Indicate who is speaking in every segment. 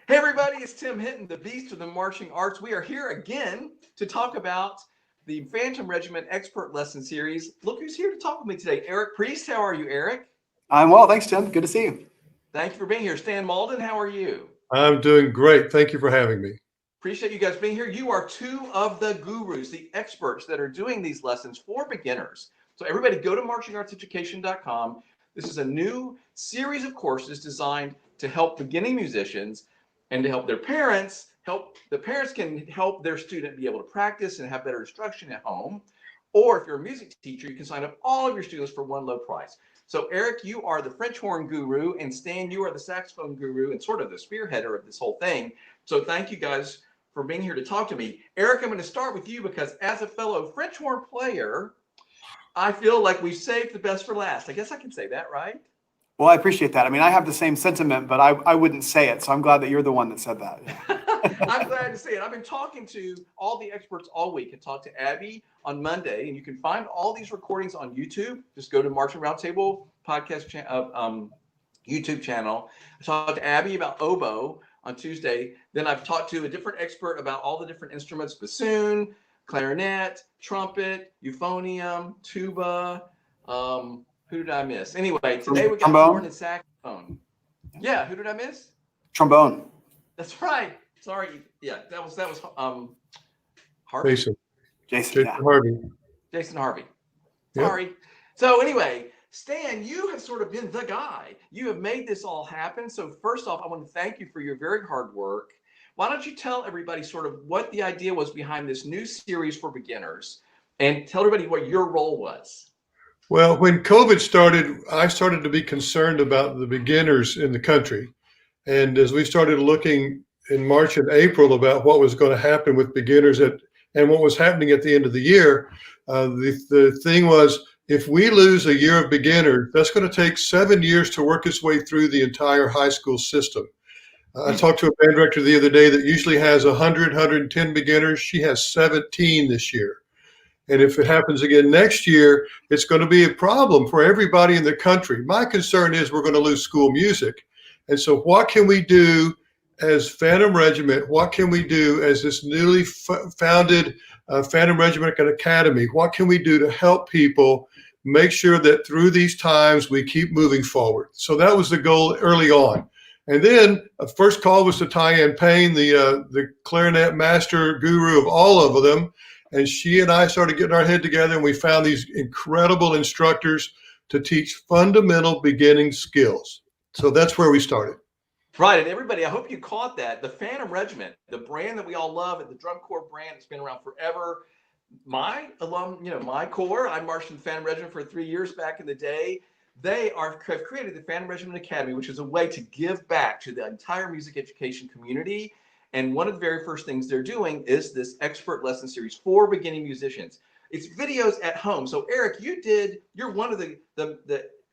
Speaker 1: Hey everybody, it's Tim Hinton, the Beast of the Marching Arts. We are here again to talk about the Phantom Regiment Expert Lesson Series. Look who's here to talk with me today. Eric Priest, how are you, Eric?
Speaker 2: I'm well, thanks, Tim. Good to see you.
Speaker 1: Thank you for being here. Stan Malden, how are you?
Speaker 3: I'm doing great. Thank you for having me.
Speaker 1: Appreciate you guys being here. You are two of the gurus, the experts that are doing these lessons for beginners. So everybody go to marchingartseducation.com. This is a new series of courses designed to help beginning musicians and to help their parents. The parents can help their student be able to practice and have better instruction at home. Or if you're a music teacher, you can sign up all of your students for one low price. So Eric, you are the French horn guru, and Stan, you are the saxophone guru and sort of the spearheader of this whole thing. So thank you guys for being here to talk to me. Eric, I'm going to start with you because as a fellow French horn player, I feel like we've saved the best for last. I guess I can say that, right?
Speaker 2: Well, I appreciate that. I mean, I have the same sentiment, but I wouldn't say it. So I'm glad that you're the one that said that.
Speaker 1: I'm glad to see it. I've been talking to all the experts all week. I talked to Abby on Monday, and you can find all these recordings on YouTube. Just go to Marching Roundtable podcast YouTube channel. I talked to Abby about oboe on Tuesday. Then I've talked to a different expert about all the different instruments: bassoon, clarinet, trumpet, euphonium, tuba. Who did I miss? Anyway, today we got
Speaker 2: trombone
Speaker 1: horn and saxophone. Yeah, who did I miss?
Speaker 2: Trombone.
Speaker 1: That's right. Sorry. Yeah, that was Harvey.
Speaker 2: Jason. Yeah.
Speaker 3: Harvey.
Speaker 1: Jason Harvey.
Speaker 3: Yep.
Speaker 1: Sorry. So anyway, Stan, you have sort of been the guy. You have made this all happen. So first off, I want to thank you for your very hard work. Why don't you tell everybody sort of what the idea was behind this new series for beginners, and tell everybody what your role was.
Speaker 3: Well, when COVID started, I started to be concerned about the beginners in the country. And as we started looking in March and April about what was going to happen with beginners and what was happening at the end of the year, the thing was, if we lose a year of beginners, that's going to take 7 years to work its way through the entire high school system. I talked to a band director the other day that usually has 100, 110 beginners. She has 17 this year. And if it happens again next year, it's going to be a problem for everybody in the country. My concern is we're going to lose school music. And so what can we do as Phantom Regiment? What can we do as this newly founded Phantom Regiment Academy? What can we do to help people make sure that through these times we keep moving forward? So that was the goal early on. And then a first call was to Tyann Payne, the clarinet master guru of all of them. And she and I started getting our head together, and we found these incredible instructors to teach fundamental beginning skills. So that's where we started.
Speaker 1: Right. And everybody, I hope you caught that. The Phantom Regiment, the brand that we all love, the drum corps brand, it's been around forever. My corps, I marched in the Phantom Regiment for 3 years back in the day. They have created the Phantom Regiment Academy, which is a way to give back to the entire music education community. And one of the very first things they're doing is this expert lesson series for beginning musicians. It's videos at home. So Eric, you're one of the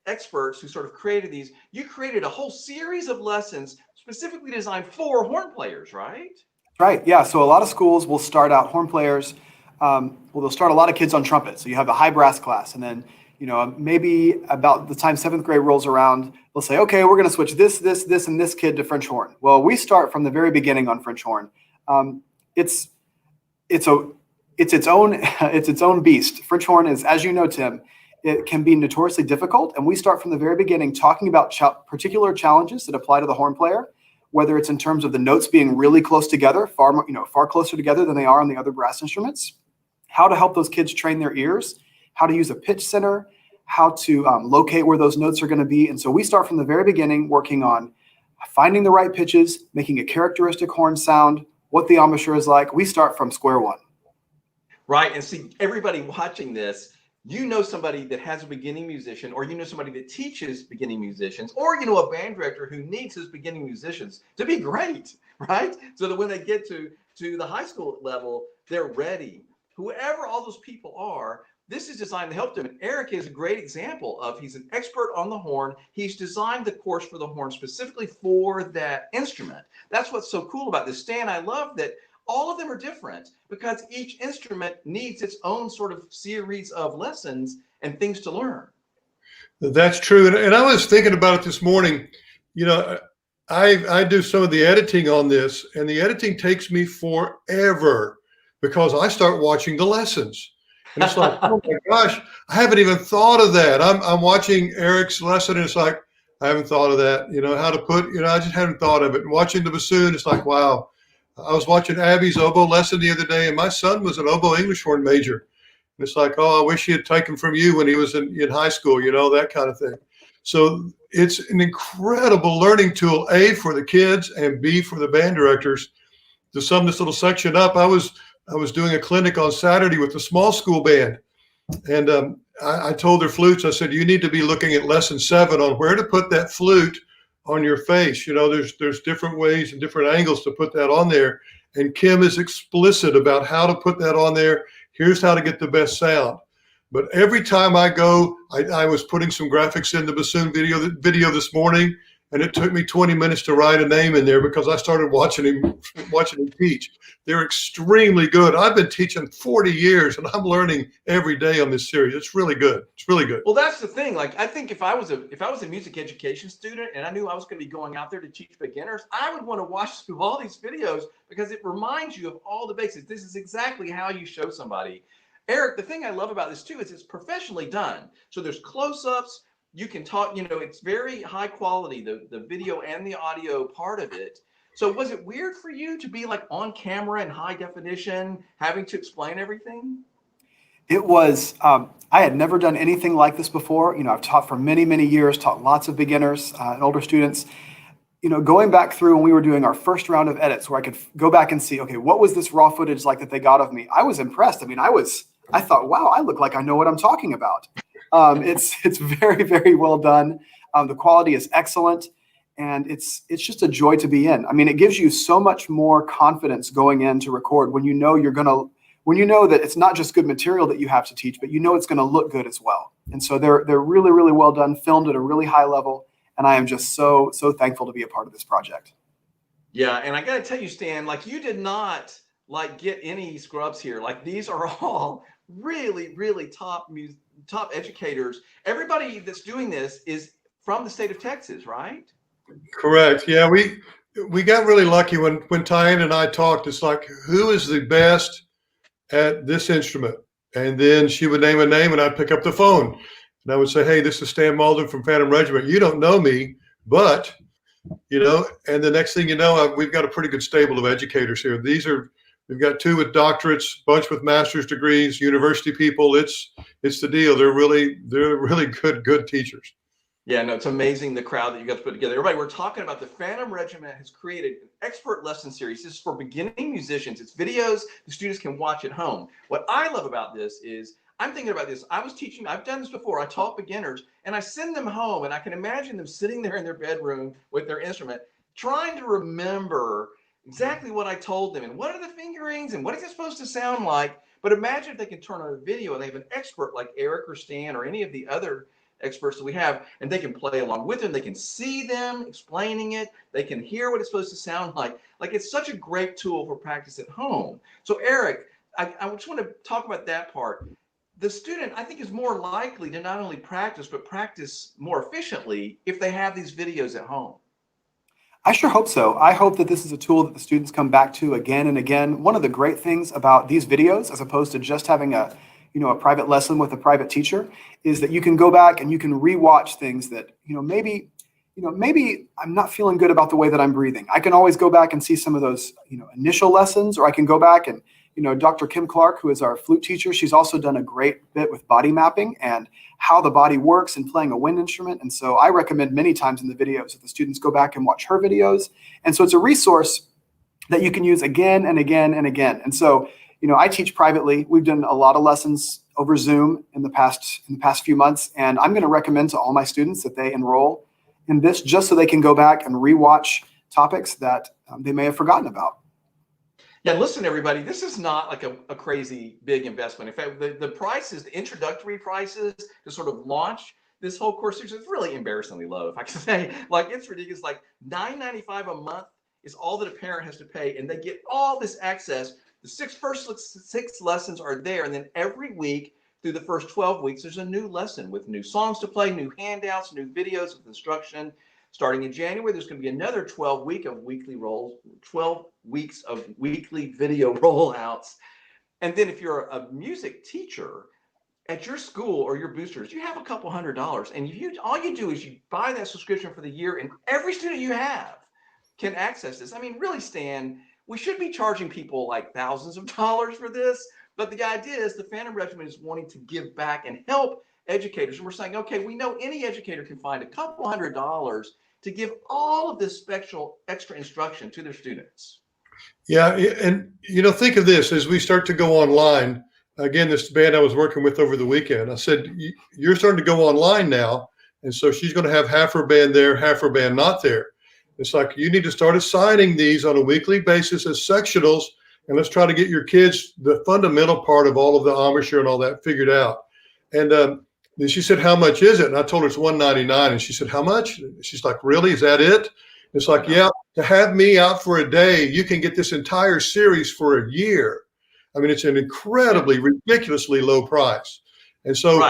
Speaker 1: experts who sort of created these. You created a whole series of lessons specifically designed for horn players, right?
Speaker 2: Right. Yeah. So a lot of schools will start out horn players. They'll start a lot of kids on trumpet. So you have the high brass class, and then maybe about the time 7th grade rolls around, they'll say, okay, we're going to switch this, and this kid to French horn. Well, we start from the very beginning on French horn. It's its own beast. French horn is, as you know, Tim, it can be notoriously difficult. And we start from the very beginning talking about particular challenges that apply to the horn player, whether it's in terms of the notes being really close together, far closer together than they are on the other brass instruments, how to help those kids train their ears, how to use a pitch center, how to locate where those notes are going to be. And so we start from the very beginning working on finding the right pitches, making a characteristic horn sound, what the embouchure is like. We start from square one.
Speaker 1: Right. And see, everybody watching this, somebody that has a beginning musician, or somebody that teaches beginning musicians, or a band director who needs his beginning musicians to be great, right? So that when they get to the high school level, they're ready. Whoever all those people are, this is designed to help them. And Eric is a great example of, he's an expert on the horn. He's designed the course for the horn specifically for that instrument. That's what's so cool about this. Stan, I love that all of them are different because each instrument needs its own sort of series of lessons and things to learn.
Speaker 3: That's true. And I was thinking about it this morning. I do some of the editing on this, and the editing takes me forever because I start watching the lessons. And it's like, oh my gosh, I haven't even thought of that. I'm watching Eric's lesson, and it's like, I haven't thought of that. How to put, I just haven't thought of it. And watching the bassoon, it's like, wow. I was watching Abby's oboe lesson the other day, and my son was an oboe English horn major. And it's like, oh, I wish he had taken from you when he was in high school, that kind of thing. So it's an incredible learning tool, A, for the kids, and B, for the band directors. To sum this little section up, I was doing a clinic on Saturday with the small school band. And I told their flutes, I said, you need to be looking at lesson 7 on where to put that flute on your face. There's different ways and different angles to put that on there. And Kim is explicit about how to put that on there. Here's how to get the best sound. But every time I go, I was putting some graphics in the bassoon video this morning, and it took me 20 minutes to write a name in there because I started watching him teach. They're extremely good. I've been teaching 40 years, and I'm learning every day on this series. It's really good. It's really good.
Speaker 1: Well, that's the thing. Like, I think if I was a music education student and I knew I was going to be going out there to teach beginners, I would want to watch through all these videos because it reminds you of all the basics. This is exactly how you show somebody. Eric, the thing I love about this too is it's professionally done. So there's close-ups. You can talk, it's very high quality, the video and the audio part of it. So was it weird for you to be like on camera in high definition, having to explain everything?
Speaker 2: It was, I had never done anything like this before. I've taught for many, many years, taught lots of beginners and older students. Going back through when we were doing our first round of edits where I could go back and see, okay, what was this raw footage like that they got of me? I was impressed. I thought, wow, I look like I know what I'm talking about. It's very, very well done. The quality is excellent, and it's just a joy to be in. It gives you so much more confidence going in to record when you know that it's not just good material that you have to teach, but it's going to look good as well. And so they're really, really well done, filmed at a really high level, and I am just so thankful to be a part of this project.
Speaker 1: Yeah, and I got to tell you, Stan, like you did not get any scrubs here. Like these are all really, really top educators. Everybody that's doing this is from the state of Texas, right?
Speaker 3: Correct. Yeah, we got really lucky when Tyann and I talked. It's like, who is the best at this instrument? And then she would name a name, and I'd pick up the phone, and I would say, hey, this is Stan Malden from Phantom Regiment. You don't know me, but and the next thing you know, we've got a pretty good stable of educators here. We've got 2 with doctorates, bunch with master's degrees, university people. It's the deal. They're really good teachers.
Speaker 1: Yeah, no, it's amazing the crowd that you got to put together. Everybody, we're talking about the Phantom Regiment has created an expert lesson series. This is for beginning musicians. It's videos the students can watch at home. What I love about this is I'm thinking about this. I've done this before. I taught beginners and I send them home, and I can imagine them sitting there in their bedroom with their instrument, trying to remember exactly what I told them and what are the fingerings and what is it supposed to sound like. But imagine if they can turn on a video and they have an expert like Eric or Stan or any of the other experts that we have, and they can play along with them. They can see them explaining it. They can hear what it's supposed to sound like. Like, it's such a great tool for practice at home. So Eric, I just want to talk about that part. The student, I think, is more likely to not only practice, but practice more efficiently if they have these videos at home.
Speaker 2: I sure hope so. I hope that this is a tool that the students come back to again and again. One of the great things about these videos, as opposed to just having a private lesson with a private teacher, is that you can go back and you can rewatch things that, maybe I'm not feeling good about the way that I'm breathing. I can always go back and see some of those, initial lessons, or I can go back and, Dr. Kim Clark, who is our flute teacher, she's also done a great bit with body mapping and how the body works in playing a wind instrument. And so I recommend many times in the videos that the students go back and watch her videos. And so it's a resource that you can use again and again and again. And so, I teach privately. We've done a lot of lessons over Zoom in the past few months, and I'm going to recommend to all my students that they enroll in this just so they can go back and rewatch topics that they may have forgotten about.
Speaker 1: Yeah, listen, everybody, this is not like a crazy big investment. In fact, the prices, the introductory prices to sort of launch this whole course is really embarrassingly low, if I can say. Like, it's ridiculous. Like $9.95 a month is all that a parent has to pay, and they get all this access. The first six lessons are there, and then every week through the first 12 weeks, there's a new lesson with new songs to play, new handouts, new videos with instruction. Starting in January, there's going to be another 12 weeks of weekly video rollouts. And then if you're a music teacher at your school or your boosters, you have a couple $100, and all you do is you buy that subscription for the year, and every student you have can access this. I mean, really, Stan, we should be charging people like thousands of dollars for this, but the idea is the Phantom Regiment is wanting to give back and help educators. And we're saying, okay, we know any educator can find a couple $100 to give all of this special extra instruction to their students.
Speaker 3: Yeah, and think of this as we start to go online. Again, this band I was working with over the weekend, I said, you're starting to go online now. And so she's going to have half her band there, half her band not there. It's like, you need to start assigning these on a weekly basis as sectionals, and let's try to get your kids the fundamental part of all of the embouchure and all that figured out. And then she said, how much is it? And I told her it's $199. And she said, how much? She's like, really? Is that it? It's like, yeah, to have me out for a day, you can get this entire series for a year. I mean, it's an incredibly, ridiculously low price. And so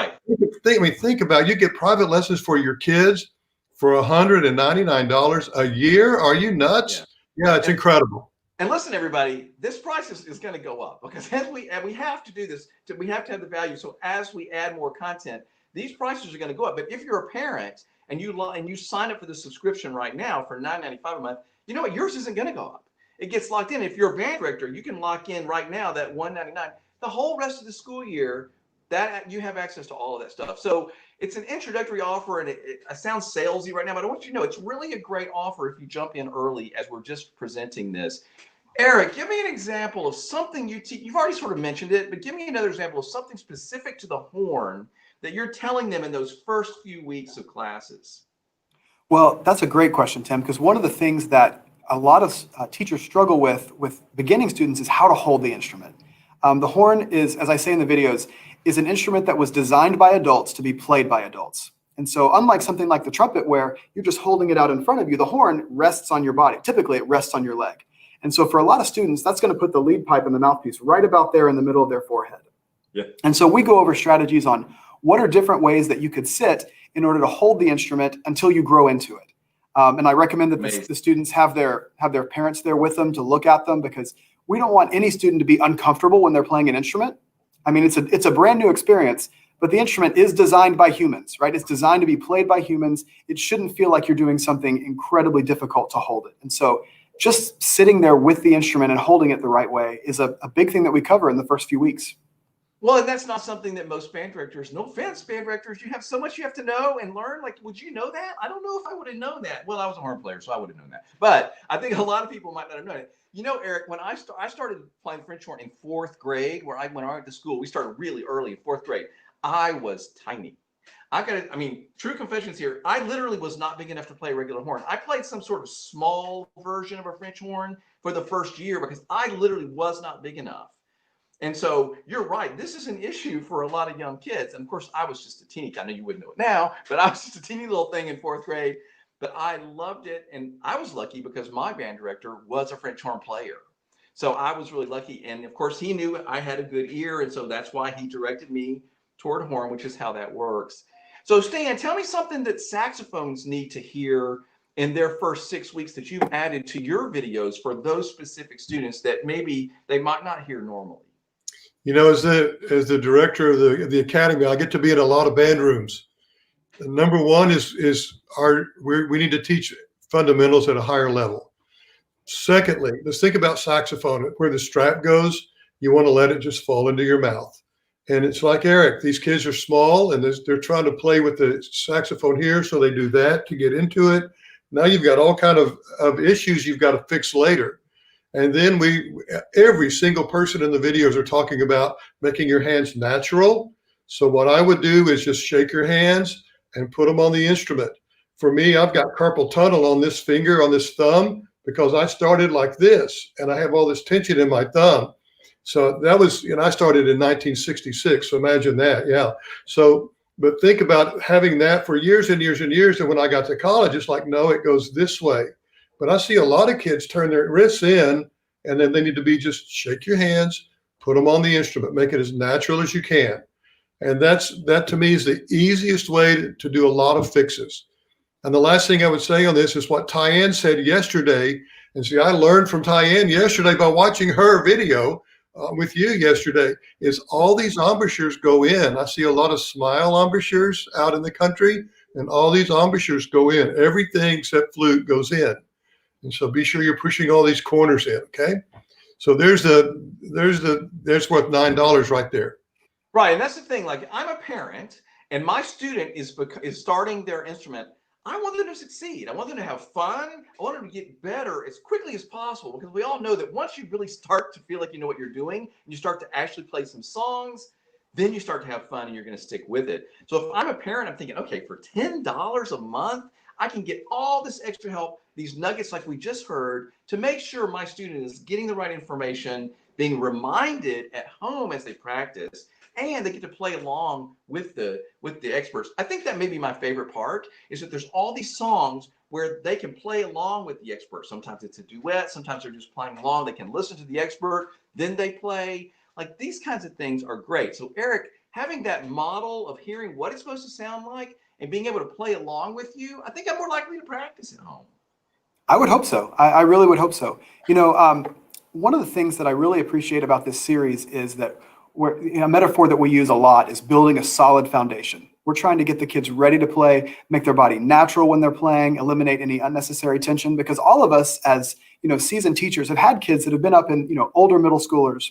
Speaker 3: think about, you get private lessons for your kids for $199 a year. Are you nuts? Yeah, it's incredible.
Speaker 1: And listen, everybody, this price is going to go up, because as we have to do this, we have to have the value. So as we add more content, these prices are going to go up. But if you're a parent and you sign up for the subscription right now for $9.95 a month, you know what? Yours isn't going to go up. It gets locked in. If you're a band director, you can lock in right now that $199. The whole rest of the school year, that you have access to all of that stuff. So it's an introductory offer, and it sounds salesy right now, but I want you to know it's really a great offer if you jump in early as we're just presenting this. Eric, give me an example of something you teach. You've already sort of mentioned it, but give me another example of something specific to the horn that you're telling them in those first few weeks of classes.
Speaker 2: Well, that's a great question, Tim, because one of the things that a lot of teachers struggle with beginning students is how to hold the instrument. The horn is, as I say in the videos, is an instrument that was designed by adults to be played by adults. And so unlike something like the trumpet where you're just holding it out in front of you, the horn rests on your body. Typically, it rests on your leg. And so for a lot of students, that's going to put the lead pipe and the mouthpiece right about there in the middle of their forehead.
Speaker 1: Yeah.
Speaker 2: And so we go over strategies on what are different ways that you could sit in order to hold the instrument until you grow into it. And I recommend that the students have their parents there with them to look at them, because we don't want any student to be uncomfortable when they're playing an instrument. I mean, it's a brand new experience, but the instrument is designed by humans, right? It's designed to be played by humans. It shouldn't feel like you're doing something incredibly difficult to hold it. And so just sitting there with the instrument and holding it the right way is a big thing that we cover in the first few weeks.
Speaker 1: Well, and that's not something that most band directors, no offense, band directors, you have so much you have to know and learn. Like, would you know that? I don't know if I would have known that. Well, I was a horn player, so I would have known that. But I think a lot of people might not have known it. You know, Eric, when I started playing French horn in fourth grade, when I went to school, we started really early in fourth grade. I was tiny. True confessions here. I literally was not big enough to play a regular horn. I played some sort of small version of a French horn for the first year because I literally was not big enough. And so you're right. This is an issue for a lot of young kids. And of course, I was just a teeny. I know you wouldn't know it now, but I was just a teeny little thing in fourth grade. But I loved it. And I was lucky because my band director was a French horn player. So I was really lucky. And of course, he knew I had a good ear. And so that's why he directed me toward horn, which is how that works. So Stan, tell me something that saxophones need to hear in their first 6 weeks that you've added to your videos for those specific students that maybe they might not hear normally.
Speaker 3: You know, as the director of the academy, I get to be in a lot of band rooms. And number one is we need to teach fundamentals at a higher level. Secondly, let's think about saxophone. Where the strap goes, you want to let it just fall into your mouth. And it's like Eric, these kids are small and they're trying to play with the saxophone here, so they do that to get into it. Now you've got all kind of issues you've got to fix later. And then every single person in the videos are talking about making your hands natural. So what I would do is just shake your hands and put them on the instrument. For me, I've got carpal tunnel on this finger, on this thumb, because I started like this and I have all this tension in my thumb. So that was, I started in 1966. So imagine that. Yeah. So, but think about having that for years and years and years. And when I got to college, it's like, no, it goes this way. But I see a lot of kids turn their wrists in and then they need to be just shake your hands, put them on the instrument, make it as natural as you can. And that to me is the easiest way to do a lot of fixes. And the last thing I would say on this is what Tyann said yesterday. And see, I learned from Tyann yesterday by watching her video with you yesterday, is all these embouchures go in. I see a lot of smile embouchures out in the country, and all these embouchures go in. Everything except flute goes in. And so be sure you're pushing all these corners in, okay? So there's worth $9 right there.
Speaker 1: Right, and that's the thing. Like, I'm a parent, and my student is starting their instrument. I want them to succeed. I want them to have fun. I want them to get better as quickly as possible, because we all know that once you really start to feel like you know what you're doing, and you start to actually play some songs, then you start to have fun and you're going to stick with it. So if I'm a parent, I'm thinking, okay, for $10 a month, I can get all this extra help, these nuggets like we just heard, to make sure my student is getting the right information, being reminded at home as they practice, and they get to play along with the experts. I think that may be my favorite part, is that there's all these songs where they can play along with the expert. Sometimes it's a duet, sometimes they're just playing along. They can listen to the expert, then they play. Like, these kinds of things are great. So Eric, having that model of hearing what it's supposed to sound like and being able to play along with you, I think I'm more likely to practice at home.
Speaker 2: I would hope so. I really would hope so. One of the things that I really appreciate about this series is that a metaphor that we use a lot is building a solid foundation. We're trying to get the kids ready to play, make their body natural when they're playing, eliminate any unnecessary tension, because all of us as, seasoned teachers have had kids that have been up in, older middle schoolers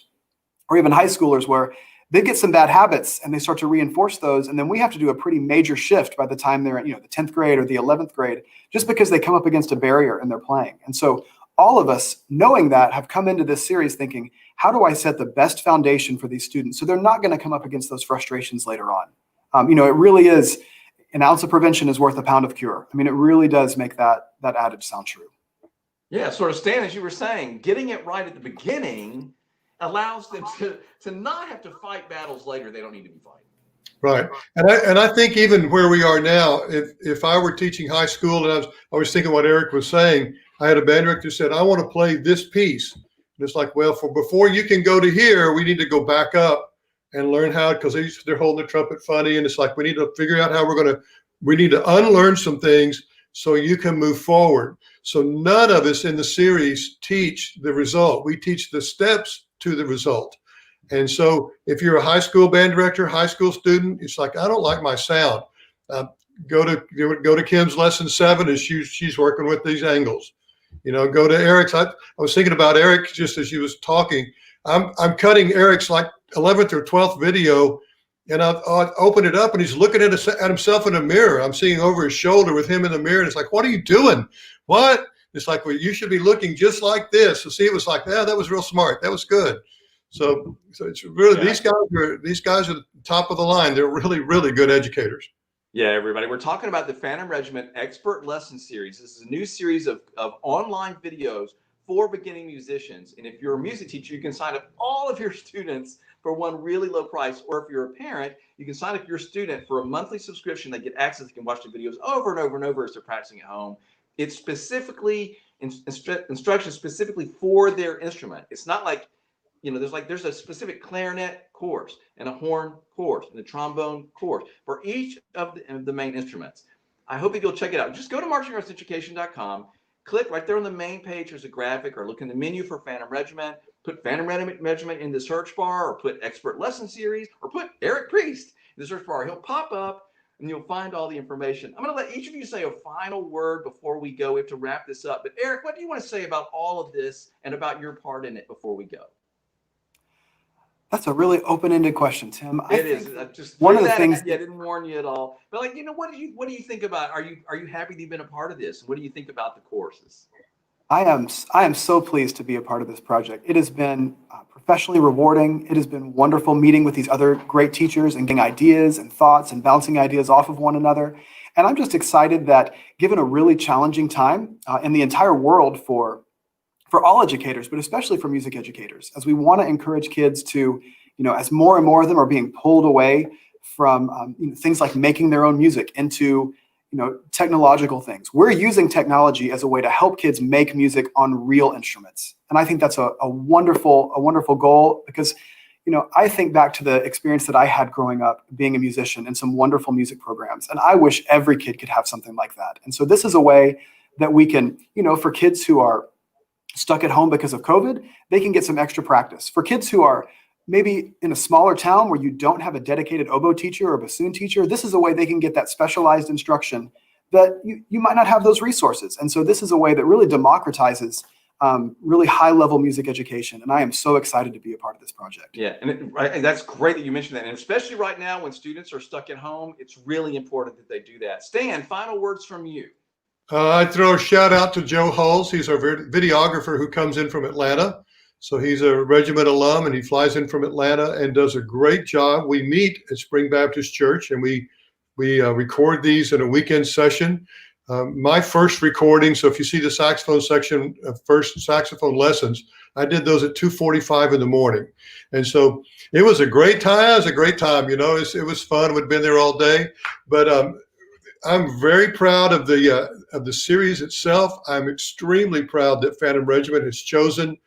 Speaker 2: or even high schoolers where they get some bad habits and they start to reinforce those. And then we have to do a pretty major shift by the time they're in, the 10th grade or the 11th grade, just because they come up against a barrier and they're playing. And so all of us, knowing that, have come into this series thinking, how do I set the best foundation for these students so they're not going to come up against those frustrations later on? It really is, an ounce of prevention is worth a pound of cure. I mean, it really does make that adage sound true.
Speaker 1: Yeah, sort of, Stan, as you were saying, getting it right at the beginning allows them to not have to fight battles later they don't need to be fighting.
Speaker 3: Right. And I think even where we are now, if I were teaching high school and I was thinking what Eric was saying, I had a band director who said, I want to play this piece. And it's like, well, before you can go to here, we need to go back up and learn how, because they're holding the trumpet funny. And it's like, we need to figure out how we need to unlearn some things so you can move forward. So none of us in the series teach the result. We teach the steps to the result. And so if you're a high school band director, high school student, it's like, I don't like my sound. Go to Kim's lesson 7 as she's working with these angles. Go to Eric's. I was thinking about Eric just as she was talking. I'm cutting Eric's like 11th or 12th video, and I'll open it up and he's looking at himself in a mirror. I'm seeing over his shoulder with him in the mirror, and it's like, what are you doing? What? It's like, well, you should be looking just like this. So see, it was like, yeah, that was real smart. That was good. So it's really, these guys are the top of the line. They're really, really good educators.
Speaker 1: Yeah, everybody. We're talking about the Phantom Regiment Expert Lesson Series. This is a new series of online videos for beginning musicians. And if you're a music teacher, you can sign up all of your students for one really low price. Or if you're a parent, you can sign up your student for a monthly subscription. They get access. They can watch the videos over and over and over as they're practicing at home. It's specifically instructions specifically for their instrument. It's not like, there's a specific clarinet course and a horn course and a trombone course for each of the main instruments. I hope that you'll check it out. Just go to marchingartseducation.com, click right there on the main page. There's a graphic, or look in the menu for Phantom Regiment, put Phantom Regiment in the search bar, or put Expert Lesson Series, or put Eric Priest in the search bar. He'll pop up and you'll find all the information. I'm going to let each of you say a final word before we go. We have to wrap this up. But Eric, what do you want to say about all of this and about your part in it before we go?
Speaker 2: That's a really open-ended question, Tim.
Speaker 1: It is. Just
Speaker 2: one of the things.
Speaker 1: I didn't warn you at all. But what do you think about? Are you happy that you've been a part of this? What do you think about the courses?
Speaker 2: I am so pleased to be a part of this project. It has been professionally rewarding. It has been wonderful meeting with these other great teachers and getting ideas and thoughts and bouncing ideas off of one another. And I'm just excited that, given a really challenging time in the entire world for all educators, but especially for music educators, as we want to encourage kids to, as more and more of them are being pulled away from things like making their own music into technological things. We're using technology as a way to help kids make music on real instruments. And I think that's a wonderful goal, because, I think back to the experience that I had growing up being a musician and some wonderful music programs. And I wish every kid could have something like that. And so this is a way that we can, for kids who are stuck at home because of COVID, they can get some extra practice. For kids who are maybe in a smaller town where you don't have a dedicated oboe teacher or bassoon teacher, this is a way they can get that specialized instruction that you might not have those resources. And so this is a way that really democratizes really high-level music education. And I am so excited to be a part of this project.
Speaker 1: Yeah, and that's great that you mentioned that. And especially right now when students are stuck at home, it's really important that they do that. Stan, final words from you.
Speaker 3: I'd throw a shout out to Joe Hulls. He's our videographer who comes in from Atlanta. So he's a regiment alum and he flies in from Atlanta and does a great job. We meet at Spring Baptist Church and we record these in a weekend session. My first recording, so if you see the saxophone section of first saxophone lessons, I did those at 2:45 in the morning. And so it was a great time. It was a great time. It was fun. We'd been there all day. But I'm very proud of the series itself. I'm extremely proud that Phantom Regiment has chosen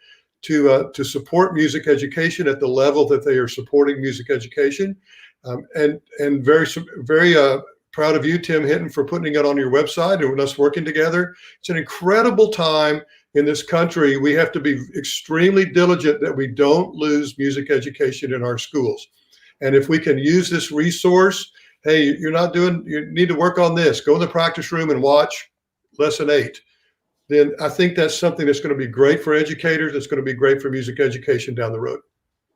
Speaker 3: to support music education at the level that they are supporting music education. And very proud of you, Tim Hinton, for putting it on your website and us working together. It's an incredible time in this country. We have to be extremely diligent that we don't lose music education in our schools. And if we can use this resource, hey, you need to work on this. Go in the practice room and watch lesson 8. Then I think that's something that's going to be great for educators. It's going to be great for music education down the road.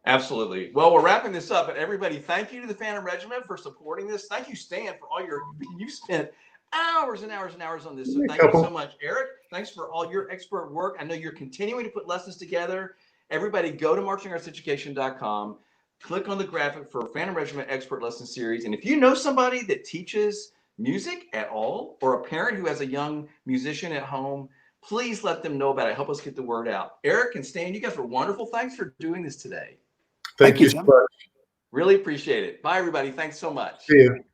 Speaker 1: Absolutely. Well, we're wrapping this up, but everybody, thank you to the Phantom Regiment for supporting this. Thank you, Stan, for all you spent hours and hours and hours on this. So thank you so much. Eric, thanks for all your expert work. I know you're continuing to put lessons together. Everybody go to marchingartseducation.com, click on the graphic for Phantom Regiment Expert Lesson Series. And if you know somebody that teaches music at all, or a parent who has a young musician at home, please let them know about it. Help us get the word out. Eric and Stan, you guys were wonderful. Thanks for doing this today.
Speaker 3: Thank you so much.
Speaker 1: Really appreciate it. Bye, everybody. Thanks so much.
Speaker 3: See you.